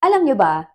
Alam niyo ba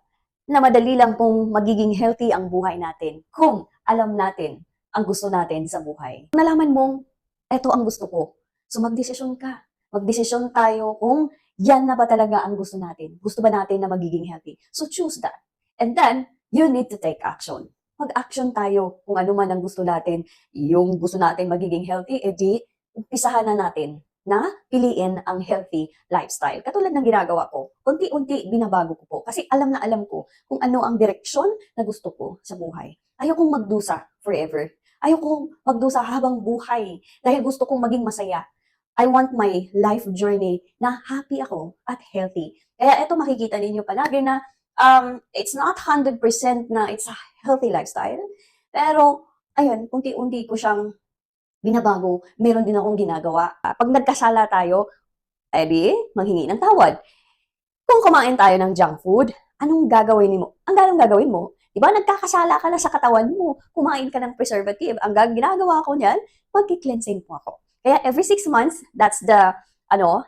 na madali lang pong magiging healthy ang buhay natin kung alam natin ang gusto natin sa buhay. Nalaman mong, eto ang gusto ko. So magdesisyon ka. Magdesisyon tayo kung yan na ba talaga ang gusto natin. Gusto ba natin na magiging healthy? So choose that. And then, you need to take action. Mag-action tayo kung ano man ang gusto natin. Yung gusto natin magiging healthy, edi umpisahan na natin na piliin ang healthy lifestyle. Katulad ng ginagawa ko, unti-unti binabago ko po. Kasi alam na alam ko kung ano ang direksyon na gusto ko sa buhay. Ayokong magdusa forever. Ayokong magdusa habang buhay dahil gusto kong maging masaya. I want my life journey na happy ako at healthy. Kaya ito makikita ninyo palagi na it's not 100% na it's a healthy lifestyle. Pero, ayun, unti-unti ko siyang binabago. Meron din akong ginagawa. Pag nagkasala tayo, edi, manghingi ng tawad. Kung kumain tayo ng junk food, anong gagawin mo? Ang gagawin mo, di ba nagkakasala ka na sa katawan mo, kumain ka ng preservative. Ang ginagawa ko niyan, magki-cleansing po ako. Kaya every 6 months, that's the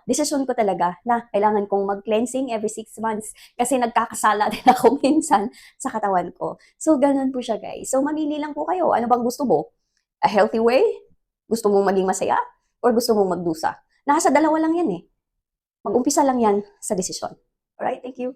decision ko talaga na kailangan kong mag-cleansing every 6 months kasi nagkakasala din ako minsan sa katawan ko. So, ganun po siya, guys. So, mamili lang po kayo. Ano bang gusto mo? A healthy way? Gusto mong maging masaya? Or gusto mong magdusa? Nasa dalawa lang yan eh. Mag-umpisa lang yan sa desisyon. Alright, thank you.